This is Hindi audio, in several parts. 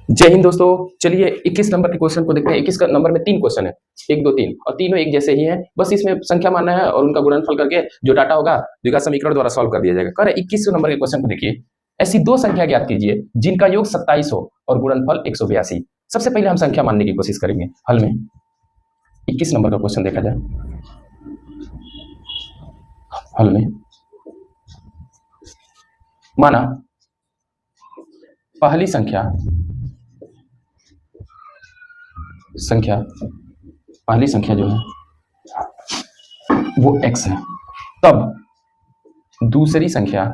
जय हिंद दोस्तों। चलिए 21 नंबर के क्वेश्चन को देखते हैं। 21 का नंबर में 3 क्वेश्चन है, 1 2 3 और तीनों एक जैसे ही हैं। बस इसमें संख्या मानना है और उनका गुणनफल करके जो डाटा होगा द्विघात समीकरण द्वारा सॉल्व कर दिया जाएगा। कह रहे 21 नंबर के क्वेश्चन को देखिए। ऐसी दो संख्या ज्ञात कीजिए जिनका योग 27 हो और गुणनफल 182। सबसे पहले हम संख्या मानने की कोशिश करेंगे हल में। 21 नंबर का क्वेश्चन देखा जाए हल में। माना पहली पहली संख्या जो है वो x है, तब दूसरी संख्या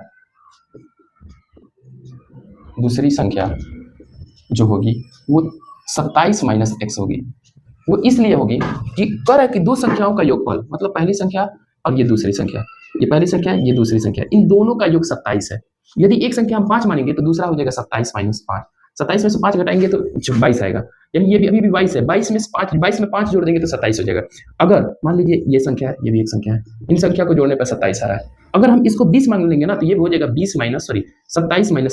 जो होगी वो 27 माइनस x होगी। वो इसलिए होगी कि कर है कि दो संख्याओं का योगफल, मतलब पहली संख्या और ये दूसरी संख्या, ये पहली संख्या है, ये दूसरी संख्या, इन दोनों का योग 27 है। यदि एक संख्या हम 5 मानेंगे तो दूसरा हो जाएगा 27 माइनस 5। 27 में से 5 घटाएंगे तो 22 आएगा, यानी ये भी अभी भी 22 है। 22 में 5 जोड़ देंगे तो 27 हो जाएगा। अगर मान लीजिए ये संख्या है, ये भी एक संख्या है, इन संख्या को जोड़ने पर 27 आ रहा है। अगर हम इसको 20 मान लेंगे ना तो ये हो जाएगा 27 माइनस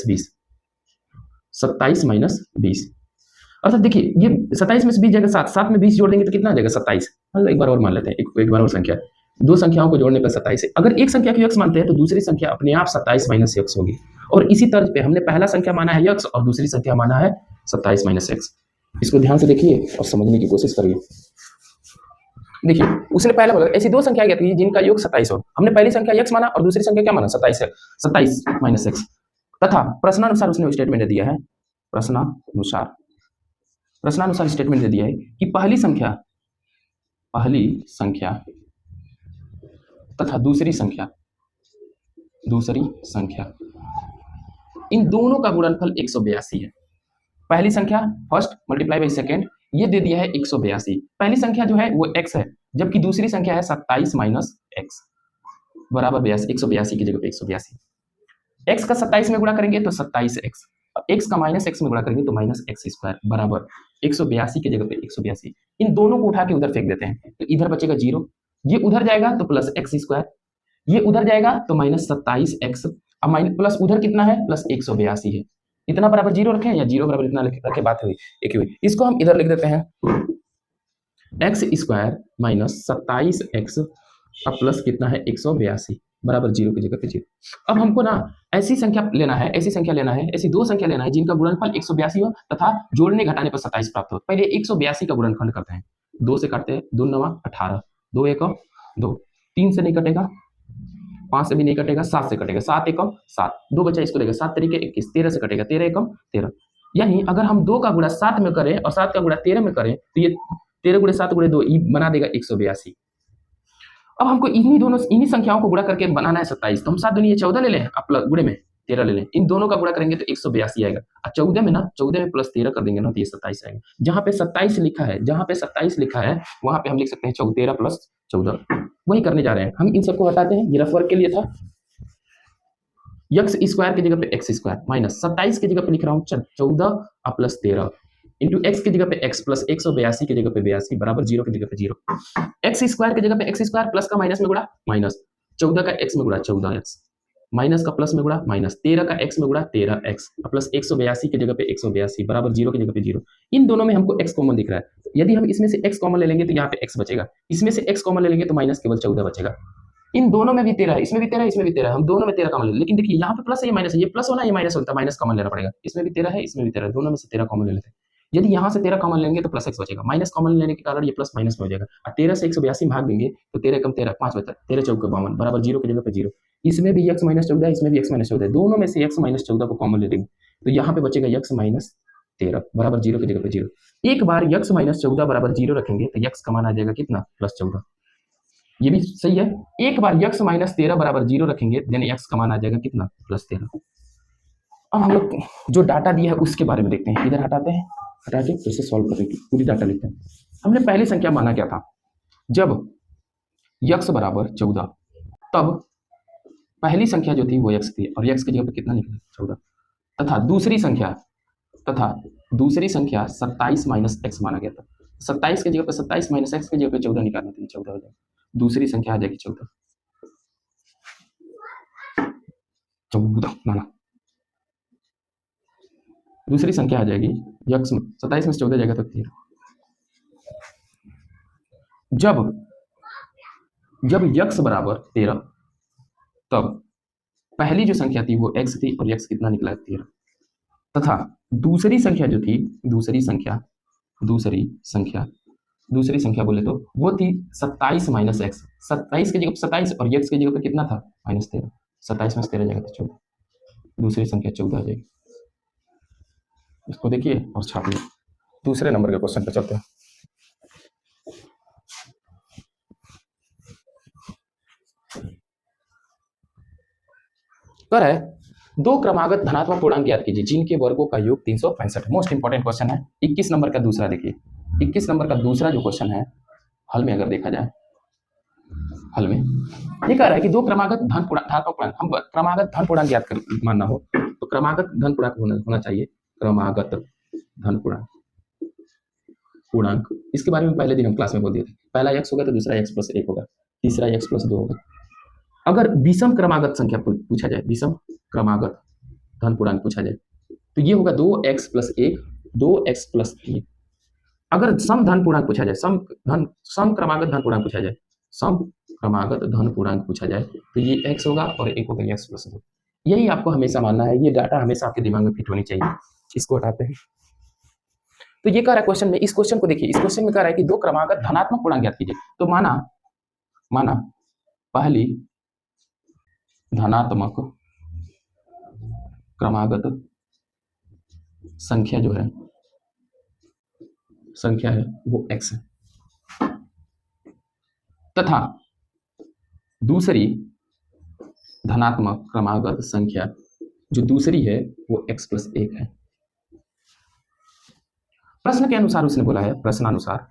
20। 27 माइनस 20 अर्थात देखिए ये 27 में से 20 जाएगा 7 में 20 जोड़ देंगे तो कितना आ जाएगा 27। एक बार और मान लेते हैं, एक बार और संख्या, दो संख्याओं को जोड़ने पर 27 है। अगर एक संख्या को x मानते हैं तो दूसरी संख्या अपने आप 27 माइनस x होगी। और इसी तर्ज पे हमने पहला संख्या माना है x और दूसरी संख्या माना है 27 माइनस x। इसको ध्यान से देखिए और समझने की कोशिश करिए। देखिए उसने पहले बोला ऐसी दो संख्या थी जिनका योग 27 हो। हमने पहली संख्या x माना और दूसरी संख्या क्या माना 27 है, 27 माइनस x। तथा प्रश्नानुसार उसने स्टेटमेंट दिया है, प्रश्नानुसार स्टेटमेंट दे दिया है कि पहली संख्या तथा दूसरी संख्या इन दोनों का गुणनफल 182 है। पहली संख्या फर्स्ट मल्टीप्लाई बाई सेकेंड, ये दे दिया है 182। पहली संख्या जो है वो x है, जबकि दूसरी संख्या है 27 माइनस x बराबर 182 की जगह पे 182। x का 27 में गुणा करेंगे तो 27x, x का माइनस x में गुणा करेंगे तो माइनस x स्क्वायर बराबर 182 की जगह पे 182। इन दोनों को उठा के उधर फेंक देते हैं तो इधर बचेगा 0, ये उधर जाएगा तो प्लस x स्क्वायर, ये उधर जाएगा तो माइनस 27x, अब माइनस प्लस उधर कितना है प्लस 182 है। इतना बराबर 0 रखें या 0 बराबर इतना रखे, बात हुई एक हुई। इसको हम इधर लिख देते हैं x स्क्वायर माइनस 27x अब प्लस कितना है 182 बराबर 0 की जगह पे 0। अब हमको ना ऐसी संख्या लेना है, ऐसी दो संख्या लेना है जिनका गुणनफल 182 हो तथा जोड़ने घटाने पर 27 प्राप्त हो। पहले 182 का गुणनफल करते हैं, 2 से काटते हैं, 2 9 18, 2 1 2, 3 से नहीं कटेगा, 5 से भी नहीं कटेगा, 7 से कटेगा, 7 1 7, 2 बचा इसको लेगा, 7 तरीके 21, 13 से कटेगा, 13 1 13। यानी अगर हम 2 का गुणा 7 में करें और 7 का गुणा 13 में करें तो ये 13 गुणे 7 गुणे 2 बना देगा 182। अब हमको इन्हीं संख्याओं को गुणा करके बनाना है 27, तो हम 7 दूनी 14 ले लें, अब गुणे में 13 ले लें, इन दोनों का गुणा करेंगे तो 182 आएगा। और 14 में प्लस 13 कर देंगे ना तो ये 27 आएगा। जहां पे 27 लिखा है वहां पे हम लिख सकते हैं 13 प्लस 14, वही करने जा रहे हैं हम। इन सबको हटाते हैं, ये रफ वर्क के लिए था। x स्क्वायर की जगह पे x स्क्वायर माइनस 27 की जगह पे लिख रहा हूँ 14 प्लस 13 इंटू x की जगह पे x प्लस 182 की जगह पे 82 बराबर 0 की जगह पे 0। x स्क्वायर की जगह पे x स्क्वायर प्लस का माइनस में गुणा माइनस 14 का x में गुणा 14x माइनस का प्लस में गुणा माइनस 13 का x में गुणा 13x प्लस 182 की जगह पे 182 बराबर 0 की जगह पे 0। इन दोनों में हमको x कॉमन दिख रहा है, यदि हम इसमें से x कॉमन ले लेंगे तो यहाँ पे x बचेगा, इसमें से x कॉमन ले लेंगे तो माइनस केवल 14 बचेगा। इन दोनों में भी 13 है, इसमें भी 13 है, इसमें भी 13 है, हम दोनों में 13 कॉमन ले, लेकिन देखिए यहाँ पे प्लस है, ये माइनस है, ये प्लस होना ये माइनस होता है, माइनस कॉमन लेना पड़ेगा। इसमें भी 13 है, इसमें भी 13 है, दोनों में से 13 कॉमन ले लेते हैं। यदि यहाँ से 13 कॉमन लेंगे तो प्लस x बचेगा, माइनस कॉमन लेने के कारण ये प्लस माइनस में हो जाएगा। और 13 से 182 भाग देंगे तो 13 कम 13 5 बचता है, 13 चौके 52 बराबर 0 की जगह पे 0। इसमें भी x माइनस 14 है, इसमें भी x माइनस 14 है, दोनों में से x माइनस 14 को कॉमन ले लेंगे तो यहाँ पे बचेगा x माइनस 13 बराबर 0 की जगह पे 0। एक बार x माइनस 14 बराबर 0 रखेंगे तो x का मान आ जाएगा कितना प्लस 14, ये भी सही है। एक बार x माइनस 13 बराबर 0 रखेंगे देन x का मान आ जाएगा कितना प्लस 13। अब हम लोग जो डाटा दिया है उसके बारे में देखते हैं, इधर हटाते हैं, हटा के फिर से सॉल्व करेंगे, पूरी डाटा लिखते हैं। हमने पहली संख्या माना क्या था, जब x बराबर 14 तब पहली संख्या जो थी वो x थी और x की जगह पे कितना निकला 14, तथा दूसरी संख्या 27 माइनस x माना गया था। 27 की जगह पे 27 माइनस x की जगह पे 14 निकालना था, 14 हो जाएगा, दूसरी संख्या आ जाएगी 14 नाना। दूसरी संख्या आ जाएगी यक्स में 27 में 14 जाएगा तो 13। जब यक्स बराबर 13 तब पहली जो संख्या थी वो एक्स थी और यक्स कितना निकला 13 तथा दूसरी संख्या जो थी दूसरी संख्या बोले तो वो थी 27 माइनस एक्स। 27 की जगह 27 और एक्स की जगह पे कितना था -13। 27 में 13 जाएगा तो 14। दूसरी संख्या 14 आ जाएगी। इसको देखिए और छाप लीजिए। दूसरे नंबर के क्वेश्चन पे चलते हैं। कर है दो क्रमागत धनात्मक पूर्णांक ज्ञात कीजिए जिनके वर्गों का योग 365। मोस्ट इंपॉर्टेंट क्वेश्चन है। 21 नंबर का दूसरा देखिए। 21 नंबर का दूसरा जो क्वेश्चन है हल में अगर देखा जाए, हल में ये कह रहा है कि दो क्रमागत धनात्मक पूर्णांक, हम क्रमागत धन पूर्णांक ज्ञात कर मानना हो तो क्रमागत धन पूर्णांक होना चाहिए। क्रमागत धन पूर्णांक इसके बारे में पहले दिन हम क्लास में बोल दिए थे। पहला x होगा तो दूसरा x + 1 होगा, तीसरा x + 2 होगा। अगर विषम क्रमागत संख्या पूछा जाए, विषम क्रमागत धन पूर्णांक पूछा जाए तो ये होगा 2x + 1 2x + 3। अगर सम धन पूर्णांक पूछा जाए, सम क्रमागत धन पूर्णांक पूछा जाए, सम क्रमागत धन पूर्णांक पूछा जाए तो ये x होगा और एक होगा x + 2। यही आपको हमेशा मानना है। ये डाटा हमेशा आपके दिमाग में फिट होनी चाहिए। इसको हटाते हैं तो ये कह रहा है क्वेश्चन में, इस क्वेश्चन को देखिए। इस क्वेश्चन में कह रहा है कि दो क्रमागत धनात्मक पूर्णांक ज्ञात कीजिए। तो माना पहली धनात्मक क्रमागत संख्या जो है वो x है तथा दूसरी धनात्मक क्रमागत संख्या जो दूसरी है वो x + 1 है। प्रश्न के अनुसार उसने बोला है, प्रश्नानुसार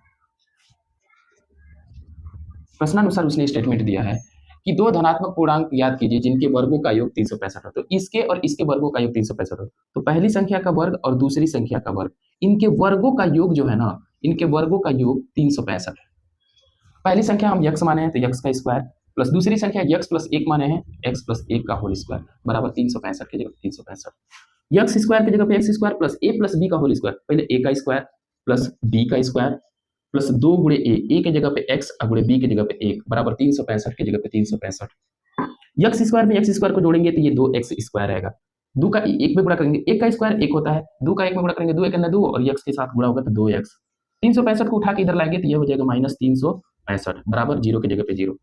उसने स्टेटमेंट दिया है कि दो धनात्मक पूर्णांक याद कीजिए जिनके वर्गों का योग 365 है। तो इसके और इसके वर्गों का योग 365 है। तो पहली संख्या का वर्ग और दूसरी संख्या का वर्ग, इनके वर्गों का योग जो है ना, इनके वर्गों का योग 365 है। पहली संख्या हम x माने हैं तो x का स्क्वायर प्लस दूसरी संख्या x + 1 माने हैं x + 1 का होल स्क्वायर बराबर 365 की जगह 365। x स्क्वायर की जगह पे x square plus a + b का होल स्क्वायर, पहले a का स्क्वायर प्लस b का स्क्वायर प्लस 2 गुणे a की जगह पे x और गुणे b की जगह पे 1 बराबर 365 की जगह पे 365। x स्क्वायर में x स्क्वायर को जोड़ेंगे तो ये 2x स्क्वायर आएगा। 2 का 1 में गुणा करेंगे, 1 का स्क्वायर 1 होता है, 2 का 1 में गुणा करेंगे 2 × 1 = 2 और x के साथ गुणा होगा तो 2x। 365 को उठा के इधर लाएंगे तो ये हो जाएगा -365 बराबर 0 की जगह पे 0।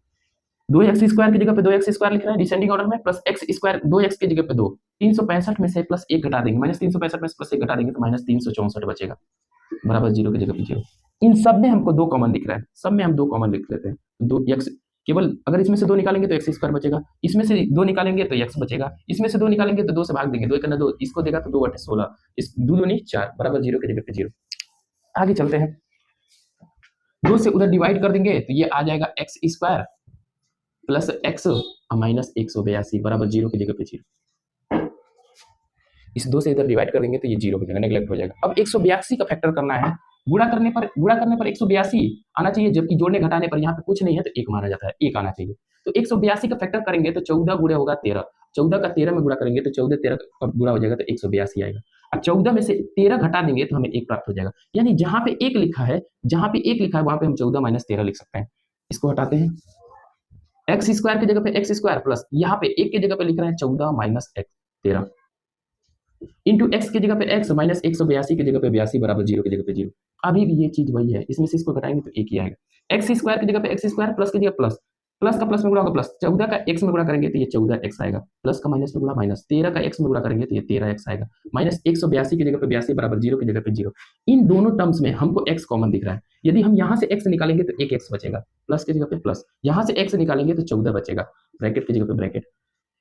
2x स्क्वायर की जगह पे 2x स्क्वायर लिख रहे हैं डिसेंडिंग ऑर्डर में, प्लस x स्क्वायर 2x की जगह पे 2। 365 में से प्लस 1 घटा देंगे, -365 में से प्लस 1 घटा देंगे तो -364 बचेगा बराबर 0 की जगह पे 0। इन सब में हमको 2 कॉमन दिख रहा है, सब में हम 2 कॉमन लिख लेते हैं। 2x केवल अगर इसमें से 2 निकालेंगे तो x स्क्वायर बचेगा, इसमें से 2 निकालेंगे तो x बचेगा, इसमें से 2 निकालेंगे तो 2 से भाग देंगे, 2 × 2 इसको देगा तो 2 × 16, इस 2 दूनी 4 बराबर 0 की जगह पे 0। आगे चलते हैं, 2 से उधर डिवाइड कर देंगे तो ये आ जाएगा x square plus x minus 182 बराबर 0 की जगह पे 0। इस 2 से इधर डिवाइड कर देंगे तो ये 0 हो जाएगा, नेगलेक्ट हो जाएगा। अब 182 का फैक्टर करना है, गुणा करने पर 182 आना चाहिए, जबकि जोड़ने घटाने पर यहाँ पे कुछ नहीं है तो 1 माना जाता है, 1 आना चाहिए। तो 182 का फैक्टर करेंगे तो 14 गुणे होगा 13, 14 का 13 में गुणा करेंगे तो 14 13 का गुणा हो जाएगा तो 182 आएगा। और 14 में से 13 घटा देंगे तो हमें 1 प्राप्त हो जाएगा। यानी जहाँ पे 1 लिखा है वहां पे हम 14 - 13 लिख सकते हैं। इसको हटाते हैं, x स्क्वायर की जगह पे x स्क्वायर प्लस यहाँ पे 1 की जगह पे लिख रहे हैं 14 - x 13 इंटू x की जगह पे x माइनस 182 की जगह पे 82 बराबर 0 की जगह पे 0। अभी भी ये चीज वही है, इसमें से इसको घटाएंगे तो 1 ही आएगा। x स्क्वायर की जगह पे x स्क्वायर प्लस की जगह प्लस, प्लस का प्लस में गुणा होगा प्लस, 14 का x में गुणा करेंगे तो ये 14x आएगा, प्लस का माइनस में गुणा माइनस, 13 का x में गुणा करेंगे तो ये 13x आएगा, माइनस 182 की जगह पे 82 बराबर 0 की जगह पे 0। इन दोनों टर्म्स में हमको x कॉमन दिख रहा है। यदि हम यहाँ से x निकालेंगे तो 1x बचेगा, प्लस की जगह पे प्लस, यहाँ से x निकालेंगे तो 14 बचेगा, ब्रैकेट की जगह पे ब्रैकेट,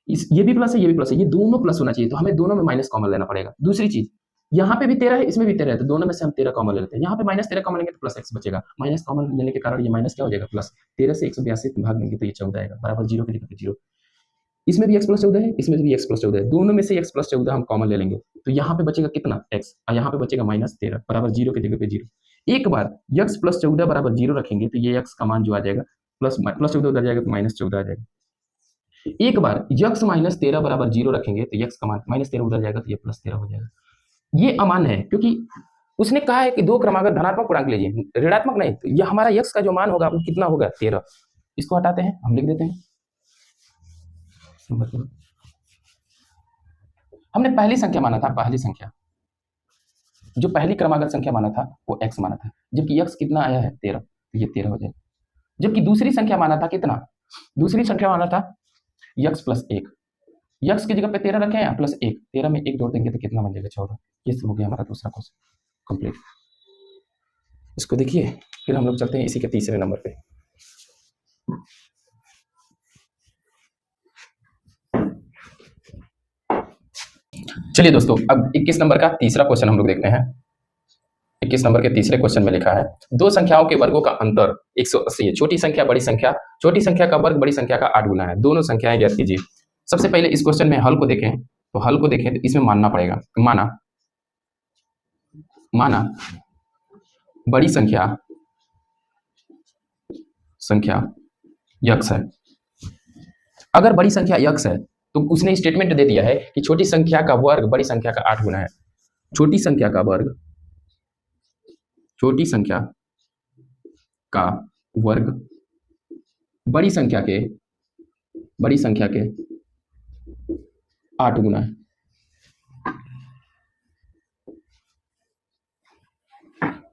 ये भी प्लस है, ये भी प्लस है, ये दोनों प्लस होना चाहिए, तो हमें दोनों में माइनस कॉमन लेना पड़ेगा। दूसरी चीज, यहाँ पे भी 13 है, इसमें भी 13 है, तो दोनों में से हम 13 कॉमन ले लेते हैं। यहाँ पे -13 कॉमन लेंगे तो प्लस x बचेगा, माइनस कॉमन लेने के कारण ये माइनस क्या हो जाएगा प्लस, 13 से 182 भाग देंगे तो ये 14 आएगा बराबर 0 की जगह पे 0। इसमें भी x + 14 है, इसमें भी x + 14 है, दोनों में से x + 14 हम कॉमन ले लेंगे तो यहाँ पे बचेगा कितना x, और यहाँ पे बचेगा -13 बराबर 0 की जगह पे 0। एक बार x + 14 बराबर 0 रखेंगे तो ये x का मान जो आ जाएगा प्लस 14 उधर जाएगा तो -14 आ जाएगा। एक बार x - 13 बराबर 0 रखेंगे तो x का मान -13 उधर जाएगा तो ये +13 हो जाएगा। ये अमान्य है क्योंकि उसने कहा है कि दो क्रमागत धनात्मक पूर्णांक लीजिए, ऋणात्मक नहीं। तो ये हमारा यक्स का जो मान होगा वो कितना होगा 13। इसको हटाते हैं, हम लिख देते हैं। हमने पहली संख्या माना था, पहली संख्या जो पहली क्रमागत संख्या माना था वो x माना था, जबकि x कितना आया है 13, तो ये 13 हो जाएगा। जबकि दूसरी संख्या माना था कितना, दूसरी संख्या माना था x प्लस 1, x की जगह पे 13 रखे हैं प्लस 1, 13 में 1 जोड़ देंगे तो कितना बन जाएगा 14। ये सब हो गया हमारा दूसरा क्वेश्चन कंप्लीट। इसको देखिए, फिर हम लोग चलते हैं इसी के तीसरे नंबर पे। चलिए दोस्तों, अब 21 नंबर का तीसरा क्वेश्चन हम लोग देखते हैं। 21 नंबर के तीसरे क्वेश्चन में लिखा है दो संख्याओं के वर्गों का अंतर 180 है। छोटी संख्या बड़ी संख्या, छोटी संख्या का वर्ग बड़ी संख्या का 8 गुना है। दोनों संख्याएं ज्ञात कीजिए। सबसे पहले इस क्वेश्चन में हल को देखें, तो हल को देखें तो इसमें मानना पड़ेगा, माना बड़ी संख्या यक्स है। अगर बड़ी संख्या यक्स है तो उसने स्टेटमेंट दे दिया है कि छोटी संख्या का वर्ग बड़ी संख्या का 8 गुना है। छोटी संख्या का वर्ग बड़ी संख्या के 8 गुना है।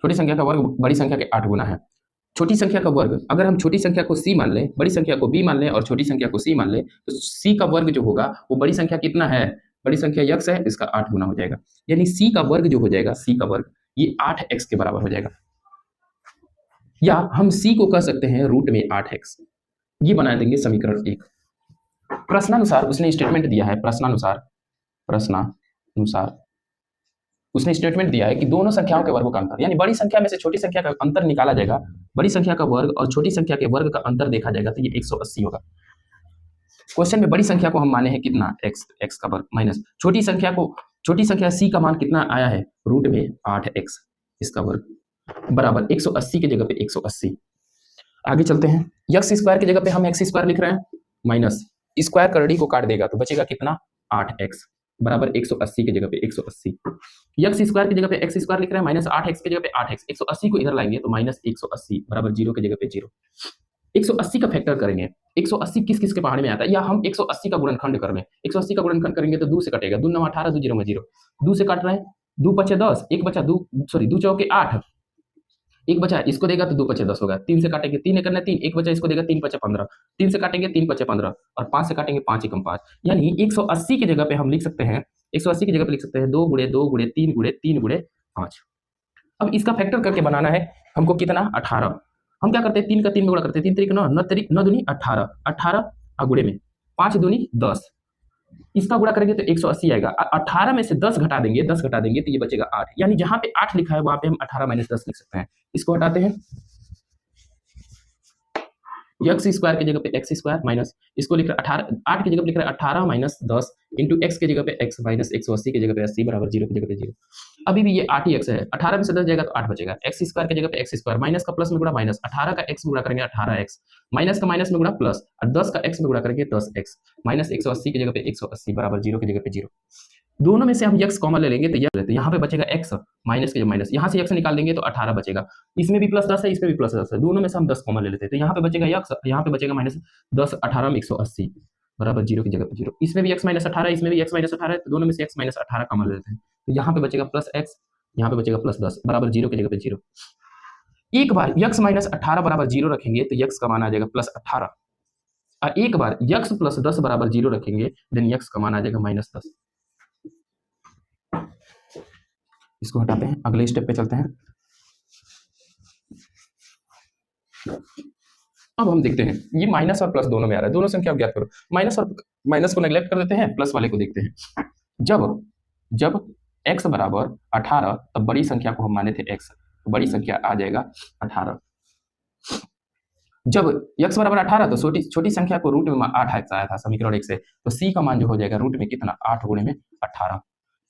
छोटी संख्या का वर्ग बड़ी संख्या के 8 गुना है। छोटी संख्या का वर्ग, अगर हम छोटी संख्या को c मान लें, बड़ी संख्या को b मान लें और छोटी संख्या को c मान लें, तो c का वर्ग जो होगा वो बड़ी संख्या कितना है, बड़ी संख्या यक्स है, इसका 8 गुना हो जाएगा। यानी c का वर्ग जो हो जाएगा, c का वर्ग ये 8x के बराबर हो जाएगा। या हम c को कह सकते हैं रूट में 8x। ये बना देंगे समीकरण 1। प्रश्नानुसार उसने स्टेटमेंट दिया है, प्रश्नानुसार उसने स्टेटमेंट दिया है कि दोनों संख्याओं के वर्गों का अंतर, यानी बड़ी संख्या में से छोटी संख्या का अंतर निकाला जाएगा, बड़ी संख्या का वर्ग और छोटी संख्या के वर्ग का अंतर देखा जाएगा, तो ये 180 होगा। क्वेश्चन में बड़ी संख्या को हम माने हैं कितना, x का वर्ग माइनस छोटी संख्या c का मान कितना आया है, रूट में 8x इसका वर्ग बराबर 180 की जगह पे 180। आगे चलते हैं, यक्स स्क्वायर की जगह पे हम एक्स स्क्वायर लिख रहे हैं, माइनस स्क्वायर करड़ी को काट देगा तो बचेगा कितना 8x बराबर 180 की जगह पे 180। यक्स स्क्वायर की जगह पे एक्स स्क्वायर लिख रहे हैं, माइनस 8x की जगह पे 8x, 180 को इधर लाएंगे तो माइनस 180 बराबर 0 की जगह पे 0। 180 का फैक्टर करेंगे, 180 किस किस के पहाड़ में आता है, या हम 180 का गुणनखंड कर लें। 180 का गुणनखंड करेंगे तो 2 से कटेगा, 2 9 18, 2 0 में 0, 2 से काट रहे हैं, 2 पचे 10, 1 बचा 2 चौके 8, 1 बचा इसको देगा तो 2 पचे 10 होगा, 3 से काटेंगे 3 करना 3, 1 बचा इसको देगा 3 पचे 15, 3 से काटेंगे 3 पचे 15 और 5 से काटेंगे 5 एकम 5। यानी 180 की जगह पे हम लिख सकते हैं, 180 की जगह पे लिख सकते हैं 2 गुणे 2 गुणे 3 गुणे 3 गुणे 5। अब इसका फैक्टर करके बनाना है हमको कितना 18। हम क्या करते हैं 3 का 3 में गुणा करते हैं, 3 3 9 दूनी 18, 18 गुणे में 5 दूनी 10, इसका गुणा करेंगे तो 180 आएगा। 18 में से 10 घटा देंगे, 10 घटा देंगे तो ये बचेगा 8। यानी जहां पे 8 लिखा है वहां पे हम 18 माइनस 10 लिख सकते हैं। इसको हटाते हैं, एक्स स्क्वायर की जगह पे एक्स स्क्वायर माइनस इसको लिख रहा है 18, 8 की जगह पे लिख रहा है 18 माइनस 10 इंटू एक्स की जगह पे एक्स माइनस 180 की जगह पे 80 बराबर 0 की जगह पे 0। अभी भी ये 8 ही एक्स है, 18 में से 10 जाएगा तो 8 बचेगा। एक्स स्क्वायर की जगह पे एक्स स्क्वायर, माइनस का प्लस में गुणा माइनस, 18 का एक्स में गुणा करेंगे 18x, माइनस का माइनस में गुणा प्लस और 10 का एक्स में गुणा करेंगे 10x, माइनस 180 की जगह पे 180 बराबर 0 की जगह पे 0। दोनों में से हम x कॉमन ले लेंगे तो ये यहाँ पे बचेगा x, माइनस के जो माइनस, यहाँ से x निकाल देंगे तो 18 बचेगा, इसमें भी प्लस 10 है, इसमें भी प्लस 10 है, दोनों में से हम 10 कॉमन ले लेते हैं तो यहाँ पे बचेगा x, यहाँ पे बचेगा माइनस 10, 18 में 180 बराबर 0 की जगह पे 0। इसमें भी x माइनस 18, इसमें भी x माइनस 18 है, तो दोनों में से x माइनस 18 कॉमन ले लेते हैं तो यहाँ पे बचेगा प्लस x, यहाँ पे बचेगा प्लस 10 बराबर 0 की जगह पे 0। एक बार x माइनस 18 बराबर 0 रखेंगे तो x का मान आ जाएगा प्लस 18, और एक बार x प्लस 10 बराबर 0 रखेंगे देन x का मान आ जाएगा माइनस 10। इसको हटाते हैं, अगले स्टेप पे चलते हैं। अब हम देखते हैं ये माइनस और प्लस दोनों में आ रहा है, दोनों संख्या ज्ञात करो। माइनस को नेग्लेक्ट कर देते हैं, प्लस वाले को देखते हैं। जब x बराबर 18 तब बड़ी संख्या को हम माने थे x, तो बड़ी संख्या आ जाएगा 18। जब x बराबर 18 तो छोटी संख्या को रूट में 8x आया था समीकरण 1 से, तो c का मान जो हो जाएगा रूट में कितना 8 गुणे में 18,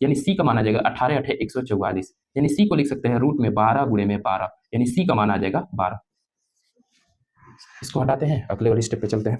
यानी c का मान आ जाएगा 18 8 144, यानी c को लिख सकते हैं रूट में 12 गुणे में 12, यानी c का मान आ जाएगा 12। इसको हटाते हैं, अगले वाले स्टेप पे चलते हैं।